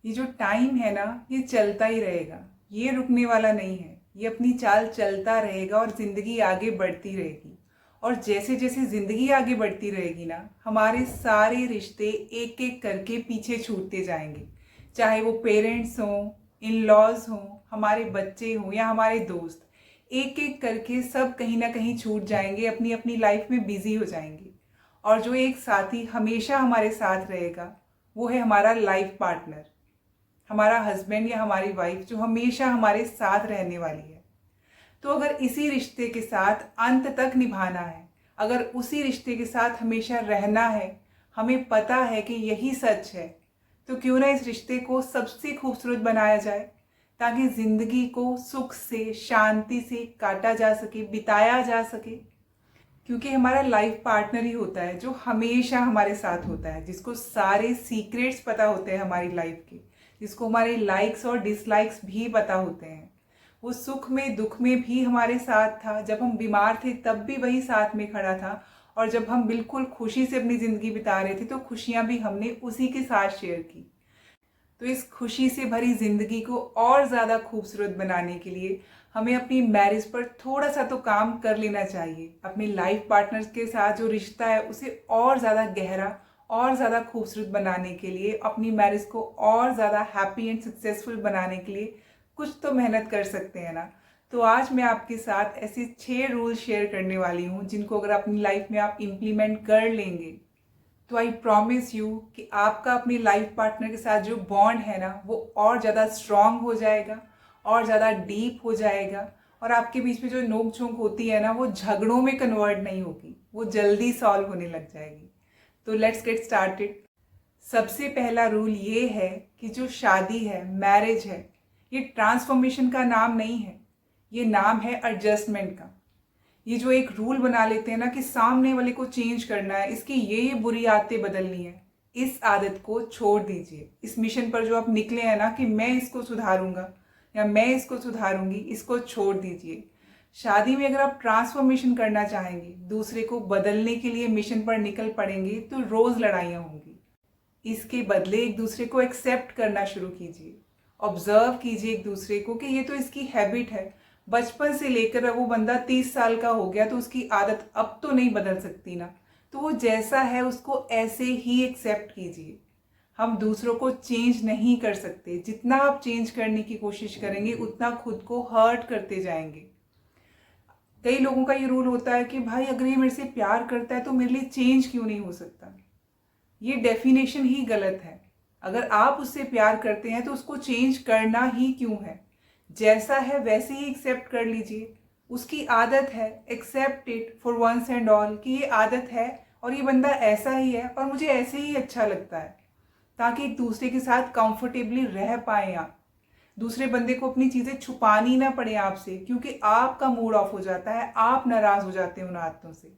ये जो टाइम है ना, ये चलता ही रहेगा। ये रुकने वाला नहीं है। ये अपनी चाल चलता रहेगा और ज़िंदगी आगे बढ़ती रहेगी। और जैसे जैसे ज़िंदगी आगे बढ़ती रहेगी ना, हमारे सारे रिश्ते एक एक करके पीछे छूटते जाएंगे। चाहे वो पेरेंट्स हों, इन लॉज हों, हमारे बच्चे हों या हमारे दोस्त, एक एक करके सब कहीं ना कहीं छूट जाएंगे, अपनी अपनी लाइफ में बिजी हो जाएंगे। और जो एक साथी हमेशा हमारे साथ रहेगा, वो है हमारा लाइफ पार्टनर, हमारा हस्बैंड या हमारी वाइफ, जो हमेशा हमारे साथ रहने वाली है। तो अगर इसी रिश्ते के साथ अंत तक निभाना है, अगर उसी रिश्ते के साथ हमेशा रहना है, हमें पता है कि यही सच है, तो क्यों ना इस रिश्ते को सबसे खूबसूरत बनाया जाए, ताकि जिंदगी को सुख से शांति से काटा जा सके, बिताया जा सके। क्योंकि हमारा लाइफ पार्टनर ही होता है जो हमेशा हमारे साथ होता है, जिसको सारे सीक्रेट्स पता होते हैं हमारी लाइफ के, जिसको हमारे लाइक्स और डिसलाइक्स भी पता होते हैं। वो सुख में दुख में भी हमारे साथ था, जब हम बीमार थे तब भी वही साथ में खड़ा था, और जब हम बिल्कुल खुशी से अपनी ज़िंदगी बिता रहे थे तो खुशियाँ भी हमने उसी के साथ शेयर की। तो इस खुशी से भरी ज़िंदगी को और ज़्यादा खूबसूरत बनाने के लिए हमें अपनी मैरिज पर थोड़ा सा तो काम कर लेना चाहिए। अपने लाइफ पार्टनर्स के साथ जो रिश्ता है उसे और ज़्यादा गहरा और ज़्यादा खूबसूरत बनाने के लिए, अपनी मैरिज को और ज़्यादा हैप्पी एंड सक्सेसफुल बनाने के लिए कुछ तो मेहनत कर सकते हैं ना। तो आज मैं आपके साथ ऐसे 6 रूल शेयर करने वाली हूँ, जिनको अगर अपनी लाइफ में आप इम्प्लीमेंट कर लेंगे तो आई प्रॉमिस यू कि आपका अपने लाइफ पार्टनर के साथ जो बॉन्ड है ना, वो और ज़्यादा स्ट्रांग हो जाएगा, और ज़्यादा डीप हो जाएगा। और आपके बीच में जो नोक झोंक होती है ना, वो झगड़ों में कन्वर्ट नहीं होगी, वो जल्दी सॉल्व होने लग जाएगी। तो लेट्स गेट स्टार्टेड। सबसे पहला रूल ये है कि जो शादी है, मैरिज है, ये ट्रांसफॉर्मेशन का नाम नहीं है, ये नाम है एडजस्टमेंट का। ये जो एक रूल बना लेते हैं ना कि सामने वाले को चेंज करना है, इसकी ये बुरी आदतें बदलनी है, इस आदत को छोड़ दीजिए। इस मिशन पर जो आप निकले हैं ना कि मैं इसको सुधारूंगा या मैं इसको सुधारूंगी, इसको छोड़ दीजिए। शादी में अगर आप ट्रांसफॉर्मेशन करना चाहेंगे, दूसरे को बदलने के लिए मिशन पर निकल पड़ेंगे, तो रोज लड़ाइयाँ होंगी। इसके बदले एक दूसरे को एक्सेप्ट करना शुरू कीजिए। ऑब्जर्व कीजिए एक दूसरे को कि ये तो इसकी हैबिट है, बचपन से लेकर अब वो बंदा 30 साल का हो गया, तो उसकी आदत अब तो नहीं बदल सकती ना। तो वो जैसा है उसको ऐसे ही एक्सेप्ट कीजिए। हम दूसरों को चेंज नहीं कर सकते। जितना आप चेंज करने की कोशिश करेंगे, उतना खुद को हर्ट करते जाएंगे। कई लोगों का ये रूल होता है कि भाई अगर ये मेरे से प्यार करता है तो मेरे लिए चेंज क्यों नहीं हो सकता। ये डेफिनेशन ही गलत है। अगर आप उससे प्यार करते हैं तो उसको चेंज करना ही क्यों है। जैसा है वैसे ही एक्सेप्ट कर लीजिए। उसकी आदत है, accept it for once and all, कि ये आदत है और ये बंदा ऐसा ही है और मुझे ऐसे ही अच्छा लगता है, ताकि एक दूसरे के साथ कंफर्टेबली रह पाए आप। दूसरे बंदे को अपनी चीज़ें छुपानी ना पड़े आपसे, क्योंकि आपका मूड ऑफ हो जाता है, आप नाराज हो जाते हैं उन आदतों से।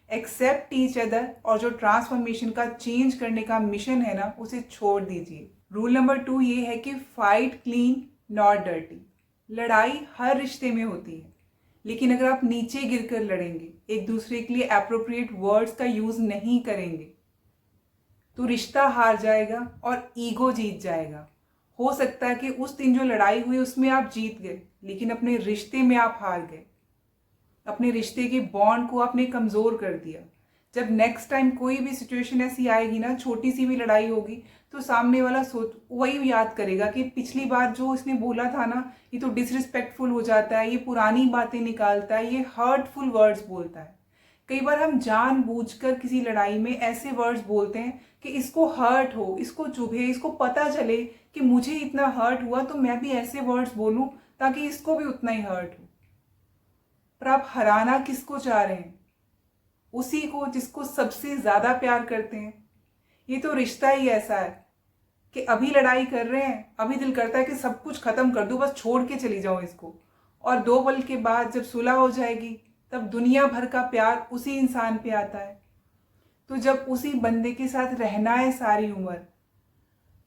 एक्सेप्ट ईच अदर, और जो ट्रांसफॉर्मेशन का, चेंज करने का मिशन है ना, उसे छोड़ दीजिए। रूल नंबर 2 ये है कि फाइट क्लीन नॉट डर्टी। लड़ाई हर रिश्ते में होती है, लेकिन अगर आप नीचे गिरकर लड़ेंगे, एक दूसरे के लिए एप्रोप्रिएट वर्ड्स का यूज नहीं करेंगे, तो रिश्ता हार जाएगा और ईगो जीत जाएगा। हो सकता है कि उस दिन जो लड़ाई हुई उसमें आप जीत गए, लेकिन अपने रिश्ते में आप हार गए। अपने रिश्ते के बॉन्ड को आपने कमज़ोर कर दिया। जब नेक्स्ट टाइम कोई भी सिचुएशन ऐसी आएगी ना, छोटी सी भी लड़ाई होगी, तो सामने वाला सोच वही याद करेगा कि पिछली बार जो इसने बोला था ना, ये तो डिसरिस्पेक्टफुल हो जाता है, ये पुरानी बातें निकालता है, ये हर्टफुल वर्ड्स बोलता है। कई बार हम जानबूझकर किसी लड़ाई में ऐसे वर्ड्स बोलते हैं कि इसको हर्ट हो, इसको चुभे, इसको पता चले कि मुझे इतना हर्ट हुआ, तो मैं भी ऐसे वर्ड्स बोलूं ताकि इसको भी उतना ही हर्ट हो। पर आप हराना किसको चाह रहे हैं? उसी को जिसको सबसे ज्यादा प्यार करते हैं। ये तो रिश्ता ही ऐसा है कि अभी लड़ाई कर रहे हैं, अभी दिल करता है कि सब कुछ खत्म कर दूं, बस छोड़ के चली जाऊं इसको, और 2 पल के बाद जब सुलह हो जाएगी, तब दुनिया भर का प्यार उसी इंसान पे आता है। तो जब उसी बंदे के साथ रहना है सारी उम्र,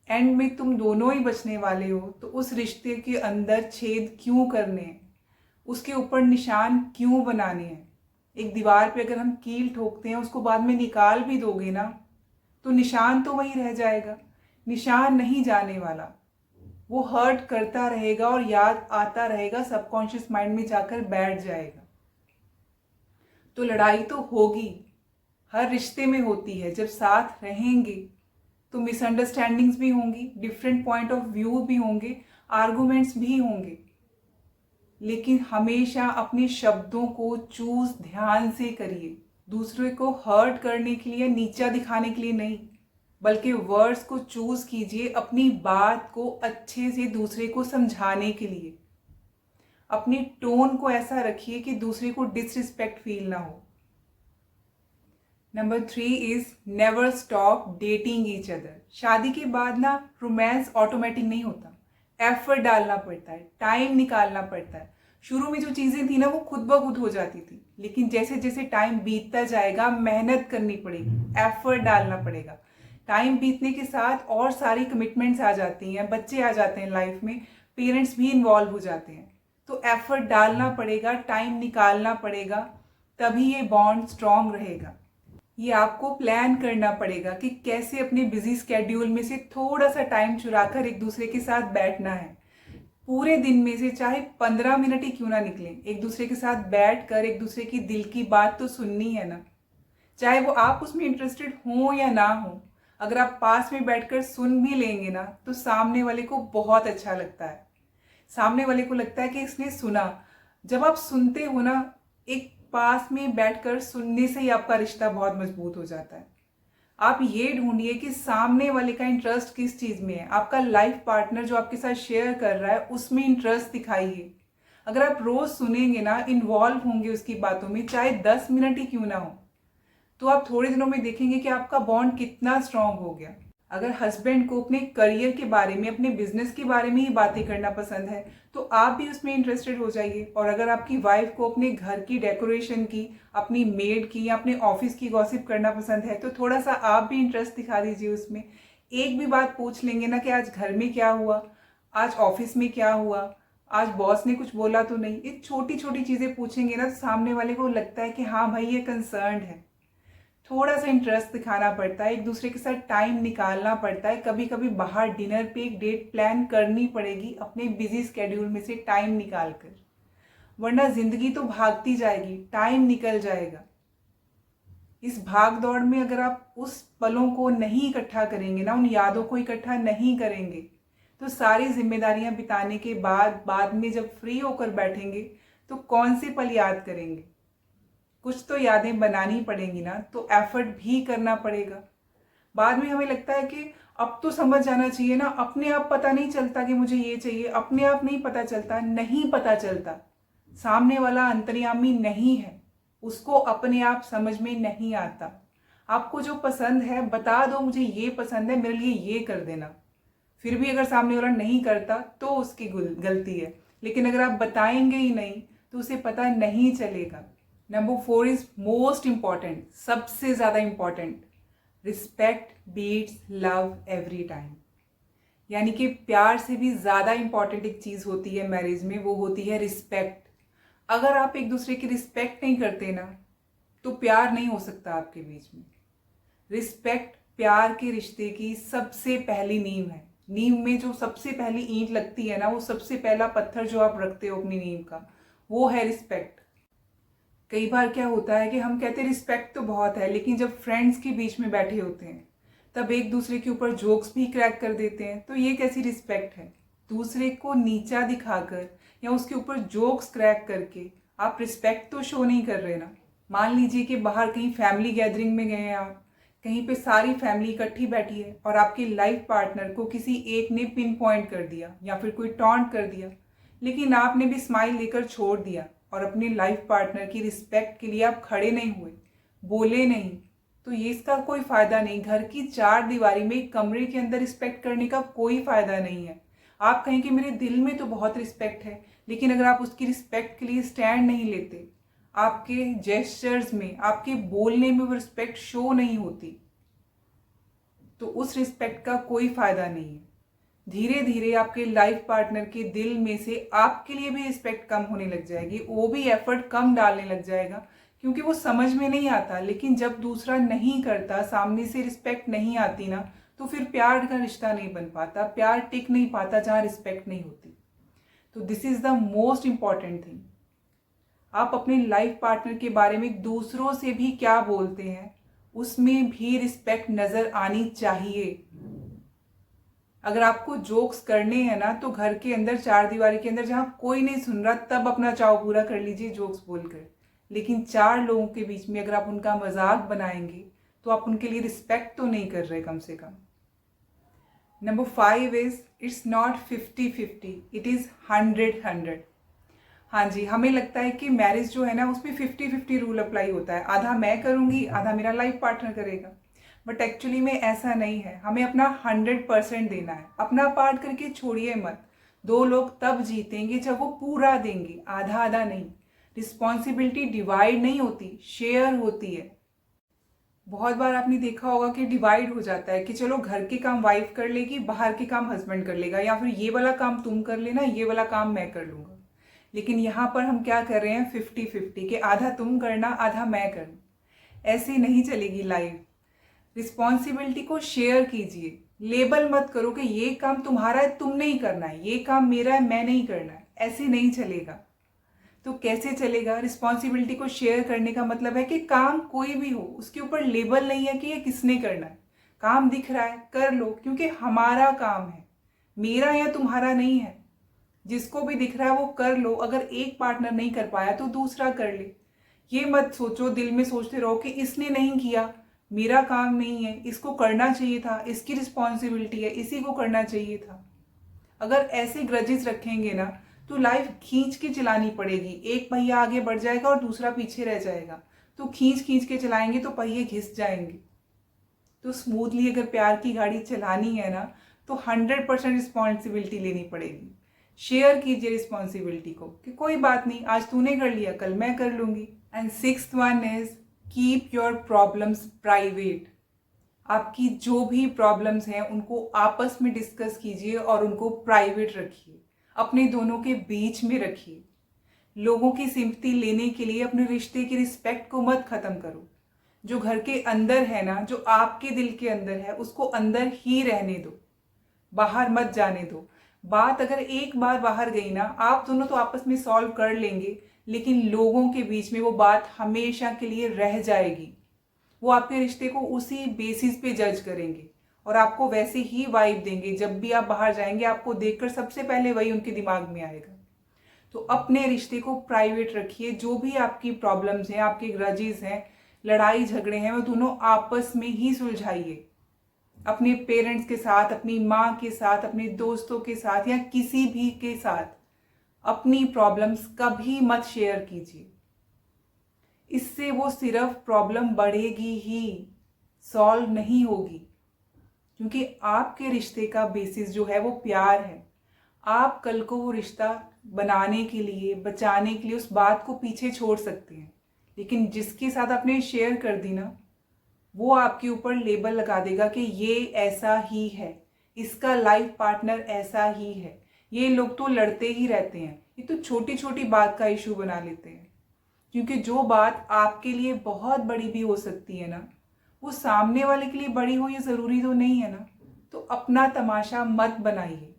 एंड में तुम दोनों ही बचने वाले हो, तो उस रिश्ते के अंदर छेद क्यों करने हैं? उसके ऊपर निशान क्यों बनाने हैं? एक दीवार पे अगर हम कील ठोकते हैं, उसको बाद में निकाल भी दोगे ना, तो निशान तो वही रह जाएगा। निशान नहीं जाने वाला, वो हर्ट करता रहेगा और याद आता रहेगा, सबकॉन्शियस माइंड में जाकर बैठ जाएगा। तो लड़ाई तो होगी, हर रिश्ते में होती है। जब साथ रहेंगे तो मिसअंडरस्टैंडिंग्स भी होंगी, डिफरेंट पॉइंट ऑफ व्यू भी होंगे, आर्गुमेंट्स भी होंगे, लेकिन हमेशा अपने शब्दों को चूज ध्यान से करिए। दूसरे को हर्ट करने के लिए, नीचा दिखाने के लिए नहीं, बल्कि वर्ड्स को चूज कीजिए अपनी बात को अच्छे से दूसरे को समझाने के लिए। अपनी टोन को ऐसा रखिए कि दूसरे को डिसरिस्पेक्ट फील ना हो। Number 3 is never stop dating each other. शादी के बाद ना रोमांस ऑटोमेटिक नहीं होता, एफर्ट डालना पड़ता है, टाइम निकालना पड़ता है। शुरू में जो चीज़ें थी ना वो खुद ब खुद हो जाती थी, लेकिन जैसे जैसे टाइम बीतता जाएगा मेहनत करनी पड़ेगी, एफर्ट डालना पड़ेगा। टाइम बीतने के साथ और सारी कमिटमेंट्स आ जाती हैं, बच्चे आ जाते हैं लाइफ में, पेरेंट्स भी इन्वॉल्व हो जाते हैं। तो एफर्ट डालना पड़ेगा, टाइम निकालना पड़ेगा, तभी ये बॉन्ड स्ट्रांग रहेगा। ये आपको प्लान करना पड़ेगा कि कैसे अपने बिजी स्केड्यूल में से थोड़ा सा टाइम चुराकर एक दूसरे के साथ बैठना है। पूरे दिन में से चाहे 15 मिनट ही क्यों ना निकले, एक दूसरे के साथ बैठकर एक दूसरे की दिल की बात तो सुननी है ना। चाहे वो आप उसमें इंटरेस्टेड हो या ना हो, अगर आप पास में बैठकर सुन भी लेंगे ना तो सामने वाले को बहुत अच्छा लगता है। सामने वाले को लगता है कि इसने सुना। जब आप सुनते हो ना, एक पास में बैठकर सुनने से ही आपका रिश्ता बहुत मजबूत हो जाता है। आप ये ढूंढिए कि सामने वाले का इंटरेस्ट किस चीज़ में है, आपका लाइफ पार्टनर जो आपके साथ शेयर कर रहा है उसमें इंटरेस्ट दिखाइए। अगर आप रोज सुनेंगे ना, इन्वॉल्व होंगे उसकी बातों में, चाहे 10 मिनट ही क्यों ना हो, तो आप थोड़े दिनों में देखेंगे कि आपका बॉन्ड कितना स्ट्रांग हो गया। अगर हस्बैंड को अपने करियर के बारे में, अपने बिजनेस के बारे में ही बातें करना पसंद है तो आप भी उसमें इंटरेस्टेड हो जाइए। और अगर आपकी वाइफ को अपने घर की डेकोरेशन की, अपनी मेड की या अपने ऑफिस की गॉसिप करना पसंद है तो थोड़ा सा आप भी इंटरेस्ट दिखा दीजिए उसमें। एक भी बात पूछ लेंगे ना कि आज घर में क्या हुआ, आज ऑफिस में क्या हुआ, आज बॉस ने कुछ बोला तो नहीं। ये छोटी छोटी चीज़ें पूछेंगे ना तो सामने वाले को लगता है कि हाँ भाई ये कंसर्न्ड है। थोड़ा सा इंटरेस्ट दिखाना पड़ता है, एक दूसरे के साथ टाइम निकालना पड़ता है। कभी कभी बाहर डिनर पे एक डेट प्लान करनी पड़ेगी अपने बिजी स्केड्यूल में से टाइम निकाल कर, वरना जिंदगी तो भागती जाएगी, टाइम निकल जाएगा। इस भाग दौड़ में अगर आप उस पलों को नहीं इकट्ठा करेंगे ना, उन यादों को इकट्ठा नहीं करेंगे, तो सारी जिम्मेदारियां बिताने के बाद में जब फ्री होकर बैठेंगे तो कौन से पल याद करेंगे। कुछ तो यादें बनानी पड़ेंगी ना, तो एफर्ट भी करना पड़ेगा। बाद में हमें लगता है कि अब तो समझ जाना चाहिए ना, अपने आप पता नहीं चलता कि मुझे ये चाहिए, अपने आप नहीं पता चलता, नहीं पता चलता। सामने वाला अंतर्यामी नहीं है, उसको अपने आप समझ में नहीं आता। आपको जो पसंद है बता दो, मुझे ये पसंद है, मेरे लिए ये कर देना। फिर भी अगर सामने वाला नहीं करता तो उसकी गलती है, लेकिन अगर आप बताएंगे ही नहीं तो उसे पता नहीं चलेगा। नंबर 4 इज मोस्ट इंपॉर्टेंट, सबसे ज्यादा important, respect beats love every time. यानी कि प्यार से भी ज्यादा इंपॉर्टेंट एक चीज होती है मैरिज में, वो होती है रिस्पेक्ट। अगर आप एक दूसरे की रिस्पेक्ट नहीं करते ना तो प्यार नहीं हो सकता आपके बीच में। रिस्पेक्ट प्यार के रिश्ते की सबसे पहली नींव है। नींव में जो सबसे पहली ईंट लगती है ना, वो सबसे पहला पत्थर जो आप रखते हो अपनी नींव का, वो है रिस्पेक्ट। कई बार क्या होता है कि हम कहते हैं रिस्पेक्ट तो बहुत है, लेकिन जब फ्रेंड्स के बीच में बैठे होते हैं तब एक दूसरे के ऊपर जोक्स भी क्रैक कर देते हैं। तो ये कैसी रिस्पेक्ट है? दूसरे को नीचा दिखाकर या उसके ऊपर जोक्स क्रैक करके आप रिस्पेक्ट तो शो नहीं कर रहे ना। मान लीजिए कि बाहर कहीं फैमिली गैदरिंग में गए हैं आप, कहीं पे सारी फैमिली इकट्ठी बैठी है और आपके लाइफ पार्टनर को किसी एक ने पिन पॉइंट कर दिया या फिर कोई टॉन्ट कर दिया, लेकिन आपने भी स्माइल लेकर छोड़ दिया और अपने लाइफ पार्टनर की रिस्पेक्ट के लिए आप खड़े नहीं हुए, बोले नहीं, तो ये इसका कोई फायदा नहीं। घर की 4 दीवारी में एक कमरे के अंदर रिस्पेक्ट करने का कोई फायदा नहीं है। आप कहें कि मेरे दिल में तो बहुत रिस्पेक्ट है, लेकिन अगर आप उसकी रिस्पेक्ट के लिए स्टैंड नहीं लेते, आपके जेस्चर्स में, आपके बोलने में वो रिस्पेक्ट शो नहीं होती, तो उस रिस्पेक्ट का कोई फायदा नहीं है। धीरे धीरे आपके लाइफ पार्टनर के दिल में से आपके लिए भी रिस्पेक्ट कम होने लग जाएगी, वो भी एफर्ट कम डालने लग जाएगा, क्योंकि वो समझ में नहीं आता। लेकिन जब दूसरा नहीं करता, सामने से रिस्पेक्ट नहीं आती ना, तो फिर प्यार का रिश्ता नहीं बन पाता, प्यार टिक नहीं पाता जहाँ रिस्पेक्ट नहीं होती। तो this is the most important thing. आप अपने लाइफ पार्टनर के बारे में दूसरों से भी क्या बोलते हैं, उसमें भी रिस्पेक्ट नज़र आनी चाहिए। अगर आपको जोक्स करने हैं ना, तो घर के अंदर चार दीवारी के अंदर जहाँ कोई नहीं सुन रहा, तब अपना चाव पूरा कर लीजिए जोक्स बोलकर। लेकिन चार लोगों के बीच में अगर आप उनका मजाक बनाएंगे तो आप उनके लिए रिस्पेक्ट तो नहीं कर रहे कम से कम। Number 5 is it's not 50-50, it is 100-100। हाँ जी, हमें लगता है कि मैरिज जो है ना, उसमें 50-50 रूल अप्लाई होता है, आधा मैं करूँगी आधा मेरा लाइफ पार्टनर करेगा। बट एक्चुअली में ऐसा नहीं है। हमें अपना 100% देना है। अपना पार्ट करके छोड़िए मत। दो लोग तब जीतेंगे जब वो पूरा देंगे, आधा आधा नहीं। रिस्पॉन्सिबिलिटी डिवाइड नहीं होती, शेयर होती है। बहुत बार आपने देखा होगा कि डिवाइड हो जाता है कि चलो घर के काम वाइफ कर लेगी, बाहर के काम हस्बैंड कर लेगा, या फिर ये वाला काम तुम कर लेना, ये वाला काम मैं कर लूँगा। लेकिन यहाँ पर हम क्या कर रहे हैं, 50-50 के आधा तुम करना आधा मैं करूँ। ऐसे नहीं चलेगी लाइफ। रिस्पॉन्सिबिलिटी को शेयर कीजिए। लेबल मत करो कि ये काम तुम्हारा है तुमने ही करना है, ये काम मेरा है मैं नहीं करना है। ऐसे नहीं चलेगा। तो कैसे चलेगा? रिस्पॉन्सिबिलिटी को शेयर करने का मतलब है कि काम कोई भी हो, उसके ऊपर लेबल नहीं है कि ये किसने करना है। काम दिख रहा है कर लो, क्योंकि हमारा काम है, मेरा या तुम्हारा नहीं है। जिसको भी दिख रहा है वो कर लो। अगर एक पार्टनर नहीं कर पाया तो दूसरा कर ले। ये मत सोचो, दिल में सोचते रहो कि इसने नहीं किया, मेरा काम नहीं है, इसको करना चाहिए था, इसकी रिस्पॉन्सिबिलिटी है, इसी को करना चाहिए था। अगर ऐसे ग्रजेस रखेंगे ना, तो लाइफ खींच के चलानी पड़ेगी। एक पहिया आगे बढ़ जाएगा और दूसरा पीछे रह जाएगा। तो खींच खींच के चलाएंगे तो पहिए घिस जाएंगे। तो स्मूथली अगर प्यार की गाड़ी चलानी है ना, तो 100% रिस्पॉन्सिबिलिटी लेनी पड़ेगी। शेयर कीजिए रिस्पॉन्सिबिलिटी को कि कोई बात नहीं, आज तूने कर लिया कल मैं कर लूंगी। And 6th one is keep your problems private. आपकी जो भी प्रॉब्लम्स हैं उनको आपस में डिस्कस कीजिए और उनको प्राइवेट रखिए, अपने दोनों के बीच में रखिए। लोगों की सिंपैथी लेने के लिए अपने रिश्ते की रिस्पेक्ट को मत खत्म करो। जो घर के अंदर है ना, जो आपके दिल के अंदर है, उसको अंदर ही रहने दो, बाहर मत जाने दो। बात अगर एक बार बाहर गई ना, आप दोनों तो आपस में सॉल्व कर लेंगे, लेकिन लोगों के बीच में वो बात हमेशा के लिए रह जाएगी। वो आपके रिश्ते को उसी बेसिस पे जज करेंगे और आपको वैसे ही वाइब देंगे। जब भी आप बाहर जाएंगे, आपको देखकर सबसे पहले वही उनके दिमाग में आएगा। तो अपने रिश्ते को प्राइवेट रखिए। जो भी आपकी प्रॉब्लम्स हैं, आपके ग्रजेस हैं, लड़ाई झगड़े हैं, वो दोनों आपस में ही सुलझाइए। अपने पेरेंट्स के साथ, अपनी माँ के साथ, अपने दोस्तों के साथ या किसी भी के साथ अपनी प्रॉब्लम्स कभी मत शेयर कीजिए। इससे वो सिर्फ प्रॉब्लम बढ़ेगी ही, सॉल्व नहीं होगी। क्योंकि आपके रिश्ते का बेसिस जो है वो प्यार है। आप कल को वो रिश्ता बनाने के लिए, बचाने के लिए उस बात को पीछे छोड़ सकते हैं, लेकिन जिसके साथ आपने शेयर कर दी ना, वो आपके ऊपर लेबल लगा देगा कि ये ऐसा ही है, इसका लाइफ पार्टनर ऐसा ही है। ये लोग तो लड़ते ही रहते हैं, ये तो छोटी छोटी बात का इशू बना लेते हैं। क्योंकि जो बात आपके लिए बहुत बड़ी भी हो सकती है ना, वो सामने वाले के लिए बड़ी हो ये ज़रूरी तो नहीं है ना। तो अपना तमाशा मत बनाइए।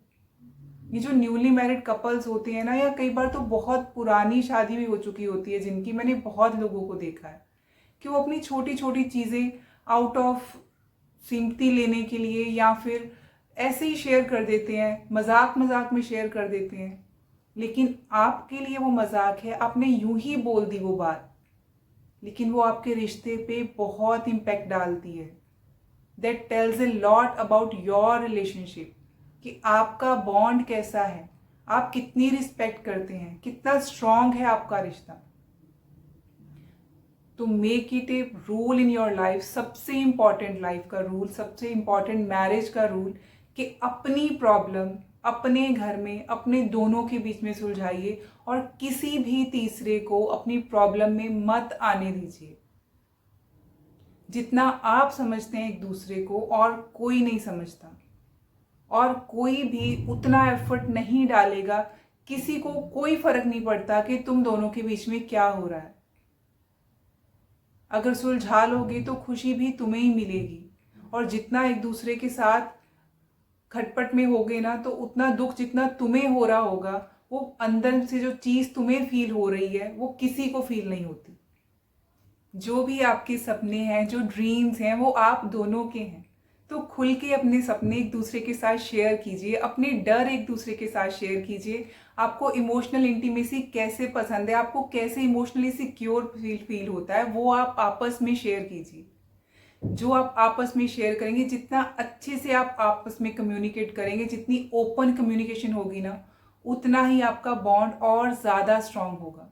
ये जो न्यूली मैरिड कपल्स होते हैं ना, या कई बार तो बहुत पुरानी शादी भी हो चुकी होती है जिनकी, मैंने बहुत लोगों को देखा है कि वो अपनी छोटी छोटी चीज़ें आउट ऑफ सिंपैथी लेने के लिए या फिर ऐसे ही शेयर कर देते हैं, मजाक मजाक में शेयर कर देते हैं। लेकिन आपके लिए वो मजाक है, आपने यूं ही बोल दी वो बात, लेकिन वो आपके रिश्ते पे बहुत इम्पैक्ट डालती है। That tells a lot about your relationship, कि आपका बॉन्ड कैसा है, आप कितनी रिस्पेक्ट करते हैं, कितना स्ट्रांग है आपका रिश्ता। तो make it a rule in your life, सबसे इंपॉर्टेंट लाइफ का रूल, सबसे इंपॉर्टेंट मैरिज का रूल, कि अपनी प्रॉब्लम अपने घर में अपने दोनों के बीच में सुलझाइए और किसी भी तीसरे को अपनी प्रॉब्लम में मत आने दीजिए। जितना आप समझते हैं एक दूसरे को और कोई नहीं समझता, और कोई भी उतना एफर्ट नहीं डालेगा। किसी को कोई फर्क नहीं पड़ता कि तुम दोनों के बीच में क्या हो रहा है। अगर सुलझा लोगे तो खुशी भी तुम्हें ही मिलेगी, और जितना एक दूसरे के साथ खटपट में होगे ना, तो उतना दुख जितना तुम्हें हो रहा होगा, वो अंदर से जो चीज़ तुम्हें फील हो रही है वो किसी को फील नहीं होती। जो भी आपके सपने हैं, जो ड्रीम्स हैं, वो आप दोनों के हैं। तो खुल के अपने सपने एक दूसरे के साथ शेयर कीजिए, अपने डर एक दूसरे के साथ शेयर कीजिए। आपको इमोशनल इंटीमेसी कैसे पसंद है, आपको कैसे इमोशनली सिक्योर फील होता है, वो आप आपस में शेयर कीजिए। जो आप आपस में शेयर करेंगे, जितना अच्छे से आप आपस में कम्युनिकेट करेंगे, जितनी ओपन कम्युनिकेशन होगी ना, उतना ही आपका बॉन्ड और ज़्यादा स्ट्रांग होगा।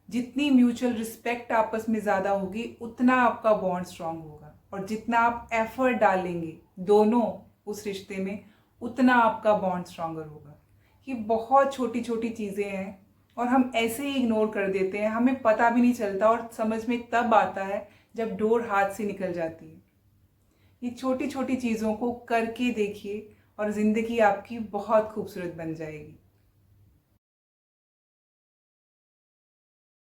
जितनी म्यूचुअल रिस्पेक्ट आपस में ज़्यादा होगी, उतना आपका बॉन्ड स्ट्रांग होगा। और जितना आप एफर्ट डालेंगे दोनों उस रिश्ते में, उतना आपका बॉन्ड स्ट्रांगर होगा। ये बहुत छोटी छोटी चीज़ें हैं और हम ऐसे ही इग्नोर कर देते हैं, हमें पता भी नहीं चलता और समझ में तब आता है जब डोर हाथ से निकल जाती है। ये छोटी छोटी चीज़ों को करके देखिए और ज़िंदगी आपकी बहुत खूबसूरत बन जाएगी।